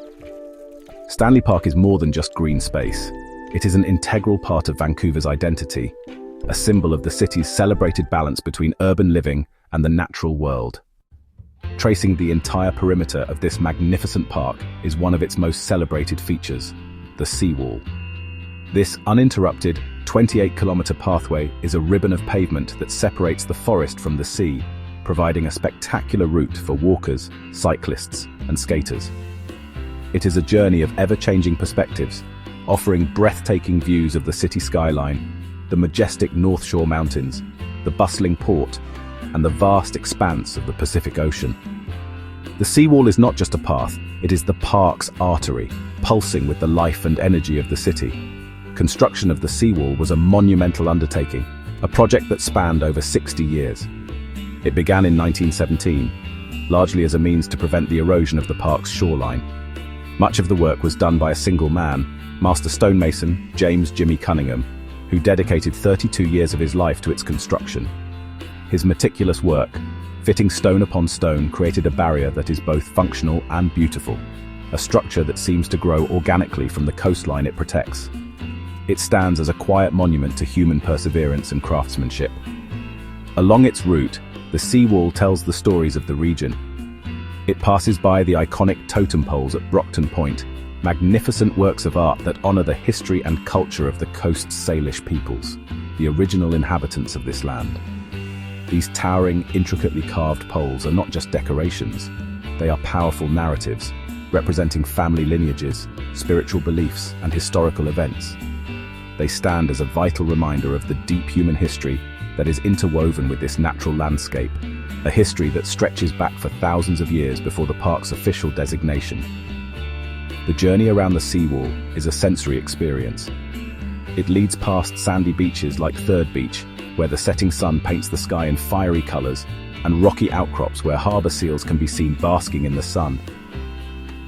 Speaker 1: Stanley Park is more than just green space. It is an integral part of Vancouver's identity, a symbol of the city's celebrated balance between urban living and the natural world. Tracing the entire perimeter of this magnificent park is one of its most celebrated features, the seawall. This uninterrupted, 28-kilometer pathway is a ribbon of pavement that separates the forest from the sea, providing a spectacular route for walkers, cyclists, and skaters. It is a journey of ever-changing perspectives, offering breathtaking views of the city skyline, the majestic North Shore Mountains, the bustling port, and the vast expanse of the Pacific Ocean. The seawall is not just a path, it is the park's artery, pulsing with the life and energy of the city. Construction of the seawall was a monumental undertaking, a project that spanned over 60 years. It began in 1917, largely as a means to prevent the erosion of the park's shoreline. Much of the work was done by a single man, master stonemason James "Jimmy" Cunningham, who dedicated 32 years of his life to its construction. His meticulous work, Fitting stone upon stone created a barrier that is both functional and beautiful, a structure that seems to grow organically from the coastline it protects. It stands as a quiet monument to human perseverance and craftsmanship. Along its route, the seawall tells the stories of the region. It passes by the iconic totem poles at Brockton Point, magnificent works of art that honor the history and culture of the coast's Salish peoples, the original inhabitants of this land. These towering, intricately carved poles are not just decorations, they are powerful narratives, representing family lineages, spiritual beliefs, and historical events. They stand as a vital reminder of the deep human history that is interwoven with this natural landscape, a history that stretches back for thousands of years before the park's official designation. The journey around the seawall is a sensory experience. It leads past sandy beaches like Third Beach, where the setting sun paints the sky in fiery colors, and rocky outcrops where harbor seals can be seen basking in the sun.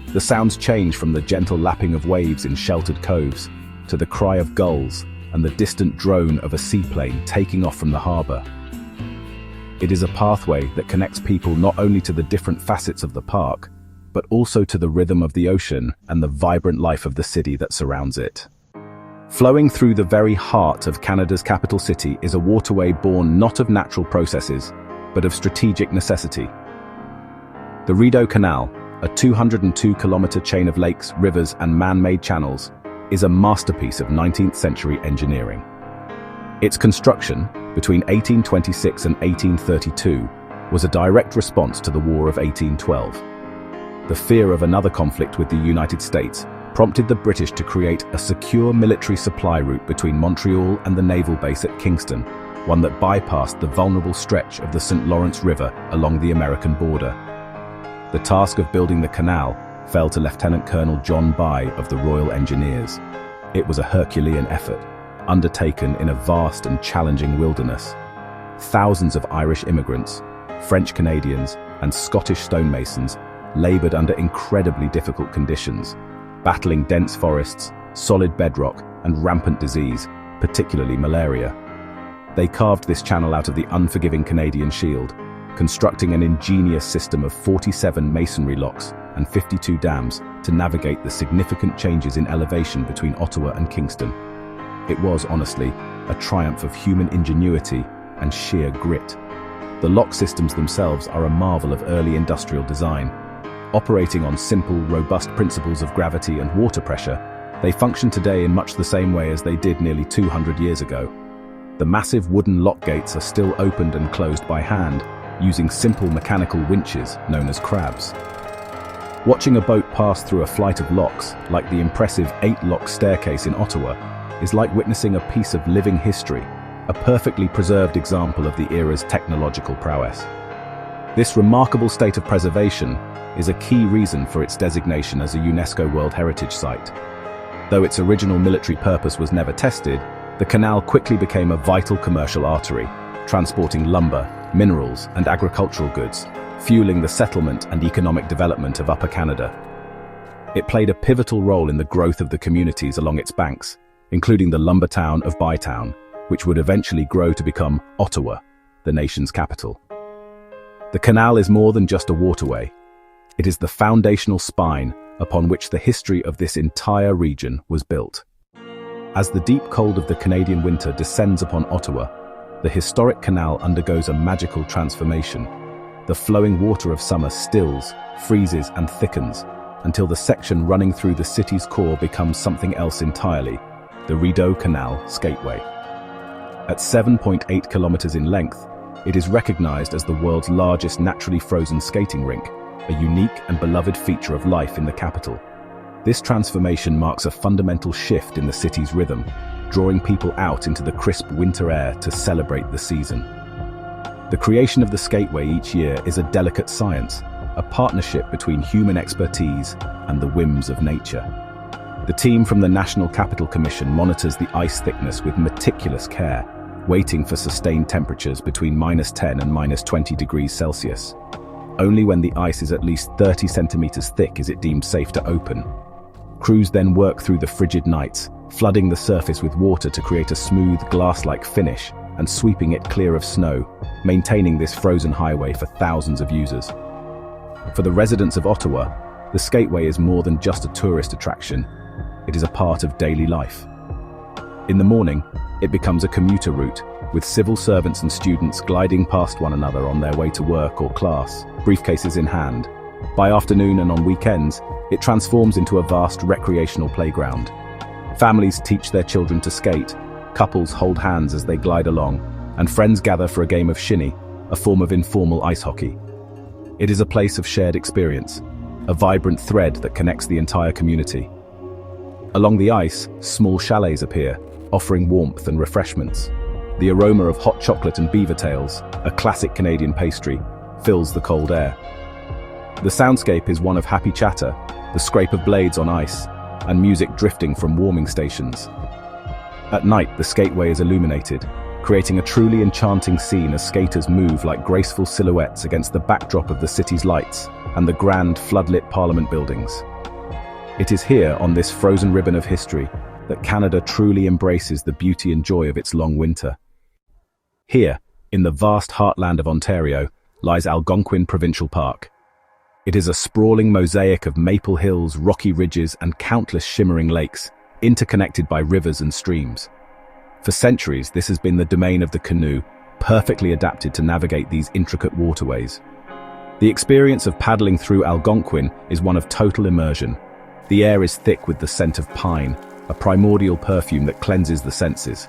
Speaker 1: The sounds change from the gentle lapping of waves in sheltered coves to the cry of gulls and the distant drone of a seaplane taking off from the harbor. It is a pathway that connects people not only to the different facets of the park, but also to the rhythm of the ocean and the vibrant life of the city that surrounds it. Flowing through the very heart of Canada's capital city is a waterway born not of natural processes, but of strategic necessity. The Rideau Canal, a 202-kilometer chain of lakes, rivers, and man-made channels, is a masterpiece of 19th-century engineering. Its construction, between 1826 and 1832, was a direct response to the War of 1812. The fear of another conflict with the United States prompted the British to create a secure military supply route between Montreal and the naval base at Kingston, one that bypassed the vulnerable stretch of the St. Lawrence River along the American border. The task of building the canal fell to Lieutenant Colonel John By of the Royal Engineers. It was a Herculean effort, undertaken in a vast and challenging wilderness. Thousands of Irish immigrants, French Canadians, and Scottish stonemasons labored under incredibly difficult conditions, battling dense forests, solid bedrock, and rampant disease, particularly malaria. They carved this channel out of the unforgiving Canadian shield, constructing an ingenious system of 47 masonry locks and 52 dams to navigate the significant changes in elevation between Ottawa and Kingston. It was, honestly, a triumph of human ingenuity and sheer grit. The lock systems themselves are a marvel of early industrial design. Operating on simple, robust principles of gravity and water pressure, they function today in much the same way as they did nearly 200 years ago. The massive wooden lock gates are still opened and closed by hand, using simple mechanical winches known as crabs. Watching a boat pass through a flight of locks, like the impressive 8-lock staircase in Ottawa, is like witnessing a piece of living history, a perfectly preserved example of the era's technological prowess. This remarkable state of preservation is a key reason for its designation as a UNESCO World Heritage Site. Though its original military purpose was never tested, the canal quickly became a vital commercial artery, transporting lumber, minerals, and agricultural goods, fueling the settlement and economic development of Upper Canada. It played a pivotal role in the growth of the communities along its banks, including the lumber town of Bytown, which would eventually grow to become Ottawa, the nation's capital. The canal is more than just a waterway. It is the foundational spine upon which the history of this entire region was built. As the deep cold of the Canadian winter descends upon Ottawa, the historic canal undergoes a magical transformation. The flowing water of summer stills, freezes, and thickens, until the section running through the city's core becomes something else entirely, the Rideau Canal Skateway. At 7.8 kilometers in length, it is recognized as the world's largest naturally frozen skating rink, a unique and beloved feature of life in the capital. This transformation marks a fundamental shift in the city's rhythm, drawing people out into the crisp winter air to celebrate the season. The creation of the skateway each year is a delicate science, a partnership between human expertise and the whims of nature. The team from the National Capital Commission monitors the ice thickness with meticulous care, waiting for sustained temperatures between -10 and -20 degrees Celsius. Only when the ice is at least 30 centimeters thick is it deemed safe to open. Crews then work through the frigid nights, flooding the surface with water to create a smooth, glass-like finish, and sweeping it clear of snow, maintaining this frozen highway for thousands of users. For the residents of Ottawa, the Skateway is more than just a tourist attraction. It is a part of daily life. In the morning, it becomes a commuter route, with civil servants and students gliding past one another on their way to work or class, briefcases in hand. By afternoon and on weekends, it transforms into a vast recreational playground. Families teach their children to skate, couples hold hands as they glide along, and friends gather for a game of shinny, a form of informal ice hockey. It is a place of shared experience, a vibrant thread that connects the entire community. Along the ice, small chalets appear, offering warmth and refreshments. The aroma of hot chocolate and beaver tails, a classic Canadian pastry, fills the cold air. The soundscape is one of happy chatter, the scrape of blades on ice, and music drifting from warming stations. At night, the Skateway is illuminated, creating a truly enchanting scene as skaters move like graceful silhouettes against the backdrop of the city's lights and the grand floodlit Parliament buildings. It is here, on this frozen ribbon of history, that Canada truly embraces the beauty and joy of its long winter. Here, in the vast heartland of Ontario, lies Algonquin Provincial Park. It is a sprawling mosaic of maple hills, rocky ridges, and countless shimmering lakes, interconnected by rivers and streams. For centuries, this has been the domain of the canoe, perfectly adapted to navigate these intricate waterways. The experience of paddling through Algonquin is one of total immersion. The air is thick with the scent of pine, a primordial perfume that cleanses the senses.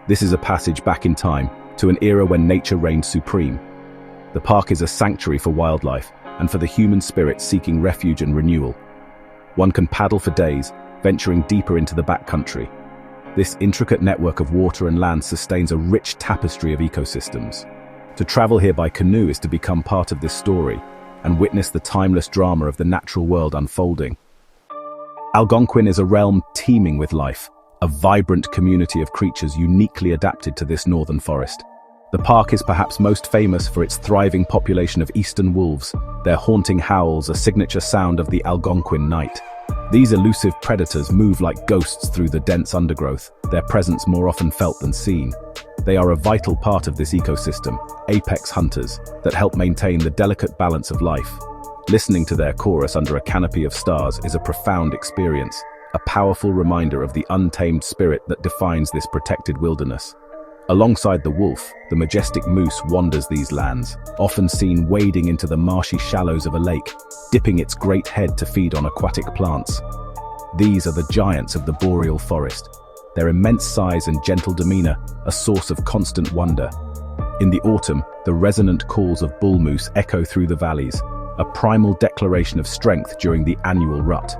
Speaker 1: This is a passage back in time, to an era when nature reigned supreme. The park is a sanctuary for wildlife, and for the human spirit seeking refuge and renewal. One can paddle for days, venturing deeper into the backcountry. This intricate network of water and land sustains a rich tapestry of ecosystems. To travel here by canoe is to become part of this story, and witness the timeless drama of the natural world unfolding. Algonquin is a realm teeming with life, a vibrant community of creatures uniquely adapted to this northern forest. The park is perhaps most famous for its thriving population of eastern wolves, their haunting howls a signature sound of the Algonquin night. These elusive predators move like ghosts through the dense undergrowth, their presence more often felt than seen. They are a vital part of this ecosystem, apex hunters, that help maintain the delicate balance of life. Listening to their chorus under a canopy of stars is a profound experience, a powerful reminder of the untamed spirit that defines this protected wilderness. Alongside the wolf, the majestic moose wanders these lands, often seen wading into the marshy shallows of a lake, dipping its great head to feed on aquatic plants. These are the giants of the boreal forest, their immense size and gentle demeanor a source of constant wonder. In the autumn, the resonant calls of bull moose echo through the valleys, a primal declaration of strength during the annual rut.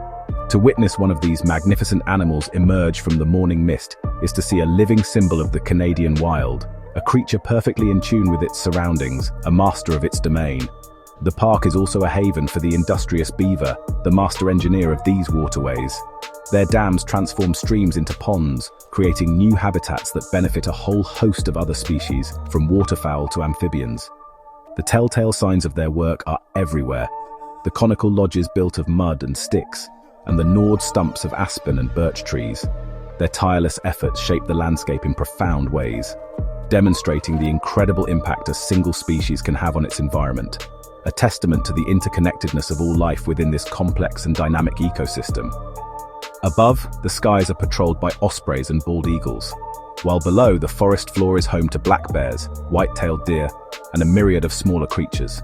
Speaker 1: To witness one of these magnificent animals emerge from the morning mist is to see a living symbol of the Canadian wild, a creature perfectly in tune with its surroundings, a master of its domain. The park is also a haven for the industrious beaver, the master engineer of these waterways. Their dams transform streams into ponds, creating new habitats that benefit a whole host of other species, from waterfowl to amphibians. The telltale signs of their work are everywhere. The conical lodges built of mud and sticks, and the gnawed stumps of aspen and birch trees. Their tireless efforts shape the landscape in profound ways, demonstrating the incredible impact a single species can have on its environment, a testament to the interconnectedness of all life within this complex and dynamic ecosystem. Above, the skies are patrolled by ospreys and bald eagles, while below, the forest floor is home to black bears, white-tailed deer, and a myriad of smaller creatures.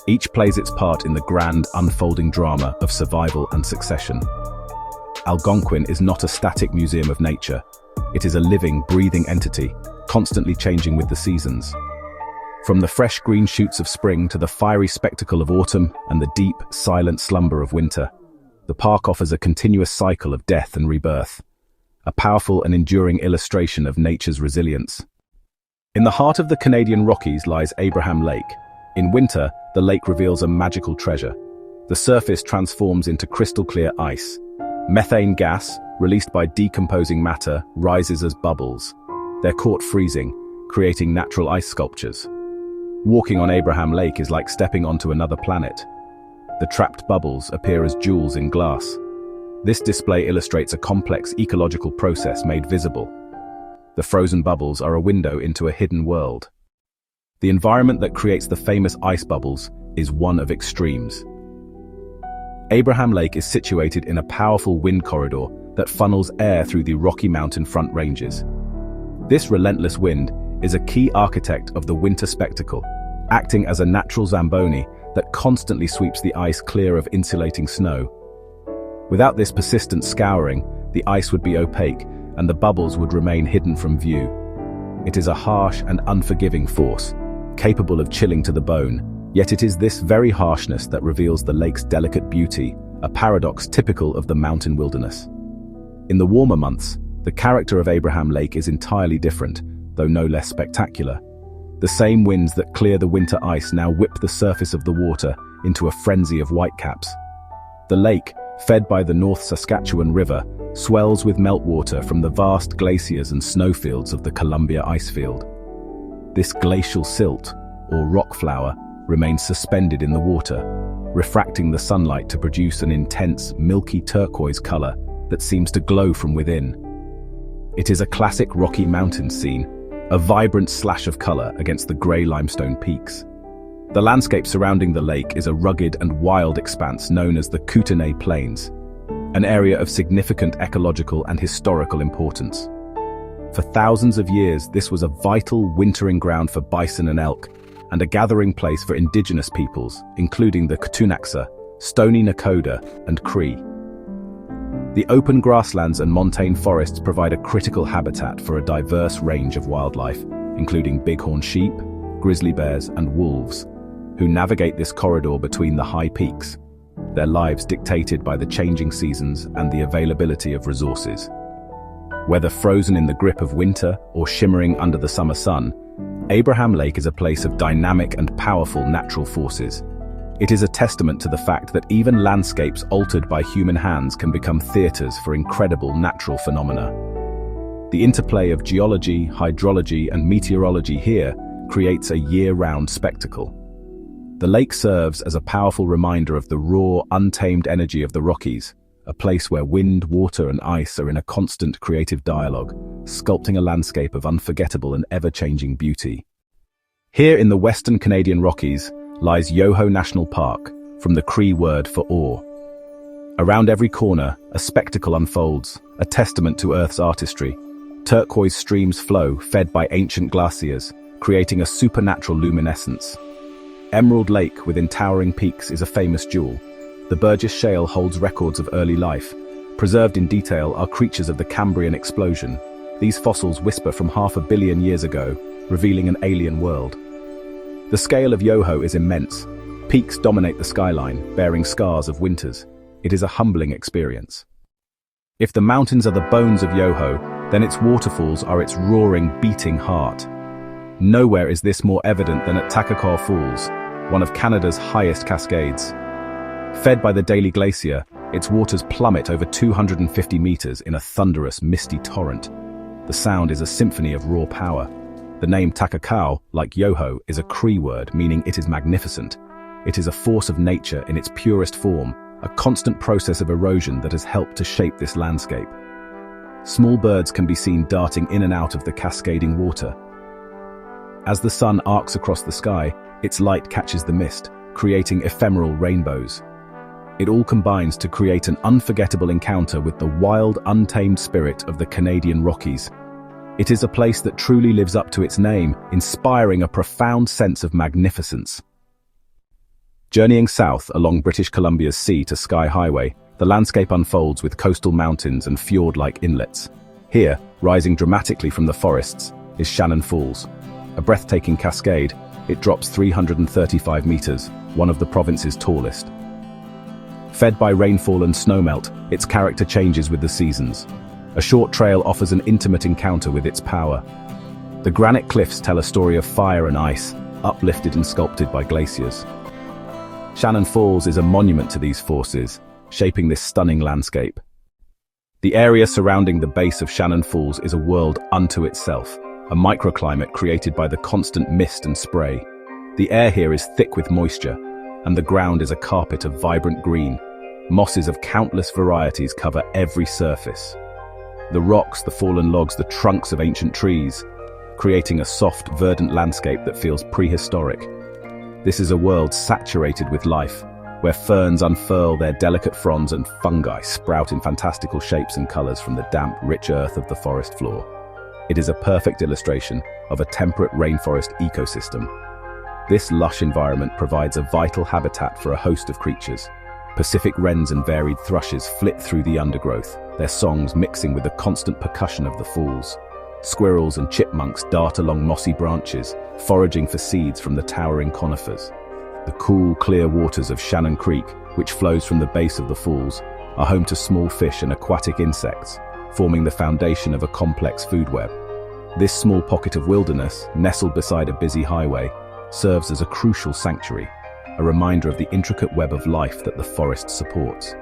Speaker 1: Each plays its part in the grand, unfolding drama of survival and succession. Algonquin is not a static museum of nature. It is a living, breathing entity, constantly changing with the seasons. From the fresh green shoots of spring to the fiery spectacle of autumn and the deep, silent slumber of winter, the park offers a continuous cycle of death and rebirth, a powerful and enduring illustration of nature's resilience. In the heart of the Canadian Rockies lies Abraham Lake. In winter, the lake reveals a magical treasure. The surface transforms into crystal-clear ice. Methane gas, released by decomposing matter, rises as bubbles. They're caught freezing, creating natural ice sculptures. Walking on Abraham Lake is like stepping onto another planet. The trapped bubbles appear as jewels in glass. This display illustrates a complex ecological process made visible. The frozen bubbles are a window into a hidden world. The environment that creates the famous ice bubbles is one of extremes. Abraham Lake is situated in a powerful wind corridor that funnels air through the Rocky Mountain front ranges. This relentless wind is a key architect of the winter spectacle, acting as a natural Zamboni that constantly sweeps the ice clear of insulating snow. Without this persistent scouring, the ice would be opaque and the bubbles would remain hidden from view. It is a harsh and unforgiving force, capable of chilling to the bone, yet it is this very harshness that reveals the lake's delicate beauty, a paradox typical of the mountain wilderness. In the warmer months, the character of Abraham Lake is entirely different, though no less spectacular. The same winds that clear the winter ice now whip the surface of the water into a frenzy of whitecaps. The lake, fed by the North Saskatchewan River, swells with meltwater from the vast glaciers and snowfields of the Columbia icefield. This glacial silt, or rock flour, remains suspended in the water, refracting the sunlight to produce an intense, milky turquoise color that seems to glow from within. It is a classic Rocky Mountains scene, a vibrant slash of color against the gray limestone peaks. The landscape surrounding the lake is a rugged and wild expanse known as the Kootenay Plains, an area of significant ecological and historical importance. For thousands of years, this was a vital wintering ground for bison and elk, and a gathering place for indigenous peoples, including the Ktunaxa, Stoney Nakoda, and Cree. The open grasslands and montane forests provide a critical habitat for a diverse range of wildlife, including bighorn sheep, grizzly bears, and wolves, who navigate this corridor between the high peaks, their lives dictated by the changing seasons and the availability of resources. Whether frozen in the grip of winter or shimmering under the summer sun, Abraham Lake is a place of dynamic and powerful natural forces. It is a testament to the fact that even landscapes altered by human hands can become theaters for incredible natural phenomena. The interplay of geology, hydrology, and meteorology here creates a year-round spectacle. The lake serves as a powerful reminder of the raw, untamed energy of the Rockies, a place where wind, water, and ice are in a constant creative dialogue, sculpting a landscape of unforgettable and ever-changing beauty. Here in the western Canadian Rockies lies Yoho National Park, from the Cree word for awe. Around every corner, a spectacle unfolds, a testament to Earth's artistry. Turquoise streams flow, fed by ancient glaciers, creating a supernatural luminescence. Emerald Lake, within towering peaks, is a famous jewel. The Burgess Shale holds records of early life. Preserved in detail are creatures of the Cambrian explosion. These fossils whisper from 500 million years ago, revealing an alien world. The scale of Yoho is immense. Peaks dominate the skyline, bearing scars of winters. It is a humbling experience. If the mountains are the bones of Yoho, then its waterfalls are its roaring, beating heart. Nowhere is this more evident than at Takakar Falls, one of Canada's highest cascades. Fed by the Daly Glacier, its waters plummet over 250 meters in a thunderous, misty torrent. The sound is a symphony of raw power. The name Takakau, like Yoho, is a Cree word meaning it is magnificent. It is a force of nature in its purest form, a constant process of erosion that has helped to shape this landscape. Small birds can be seen darting in and out of the cascading water. As the sun arcs across the sky, its light catches the mist, creating ephemeral rainbows. It all combines to create an unforgettable encounter with the wild, untamed spirit of the Canadian Rockies. It is a place that truly lives up to its name, inspiring a profound sense of magnificence. Journeying south along British Columbia's Sea to Sky Highway, the landscape unfolds with coastal mountains and fjord-like inlets. Here, rising dramatically from the forests, is Shannon Falls. A breathtaking cascade, it drops 335 meters, one of the province's tallest. Fed by rainfall and snowmelt, its character changes with the seasons. A short trail offers an intimate encounter with its power. The granite cliffs tell a story of fire and ice, uplifted and sculpted by glaciers. Shannon Falls is a monument to these forces, shaping this stunning landscape. The area surrounding the base of Shannon Falls is a world unto itself, a microclimate created by the constant mist and spray. The air here is thick with moisture, and the ground is a carpet of vibrant green. Mosses of countless varieties cover every surface. The rocks, the fallen logs, the trunks of ancient trees, creating a soft, verdant landscape that feels prehistoric. This is a world saturated with life, where ferns unfurl their delicate fronds and fungi sprout in fantastical shapes and colors from the damp, rich earth of the forest floor. It is a perfect illustration of a temperate rainforest ecosystem. This lush environment provides a vital habitat for a host of creatures. Pacific wrens and varied thrushes flit through the undergrowth, their songs mixing with the constant percussion of the falls. Squirrels and chipmunks dart along mossy branches, foraging for seeds from the towering conifers. The cool, clear waters of Shannon Creek, which flows from the base of the falls, are home to small fish and aquatic insects, forming the foundation of a complex food web. This small pocket of wilderness, nestled beside a busy highway, serves as a crucial sanctuary, a reminder of the intricate web of life that the forest supports.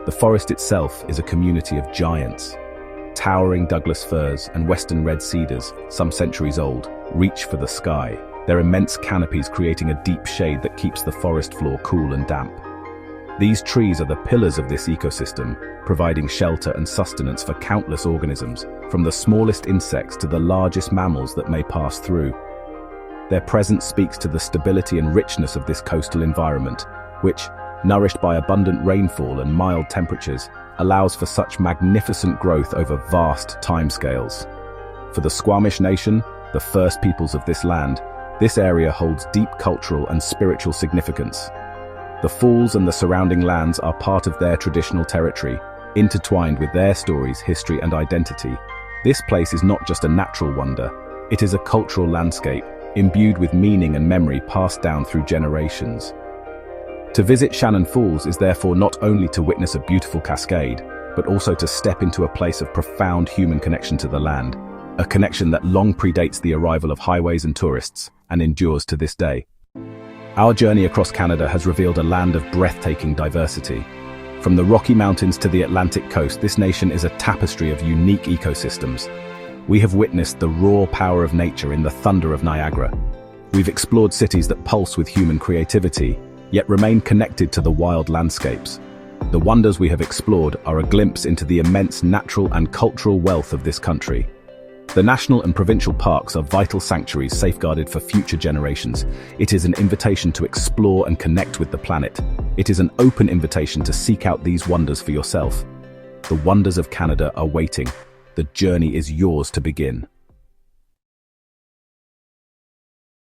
Speaker 1: The forest itself is a community of giants. Towering Douglas firs and western red cedars, some centuries old, reach for the sky, their immense canopies creating a deep shade that keeps the forest floor cool and damp. These trees are the pillars of this ecosystem, providing shelter and sustenance for countless organisms, from the smallest insects to the largest mammals that may pass through. Their presence speaks to the stability and richness of this coastal environment, which, nourished by abundant rainfall and mild temperatures, allows for such magnificent growth over vast timescales. For the Squamish Nation, the first peoples of this land, this area holds deep cultural and spiritual significance. The falls and the surrounding lands are part of their traditional territory, intertwined with their stories, history, and identity. This place is not just a natural wonder, it is a cultural landscape, imbued with meaning and memory passed down through generations. To visit Shannon Falls is therefore not only to witness a beautiful cascade, but also to step into a place of profound human connection to the land, a connection that long predates the arrival of highways and tourists, and endures to this day. Our journey across Canada has revealed a land of breathtaking diversity. From the Rocky Mountains to the Atlantic coast, this nation is a tapestry of unique ecosystems. We have witnessed the raw power of nature in the thunder of Niagara. We've explored cities that pulse with human creativity, yet remain connected to the wild landscapes. The wonders we have explored are a glimpse into the immense natural and cultural wealth of this country. The national and provincial parks are vital sanctuaries safeguarded for future generations. It is an invitation to explore and connect with the planet. It is an open invitation to seek out these wonders for yourself. The wonders of Canada are waiting. The journey is yours to begin.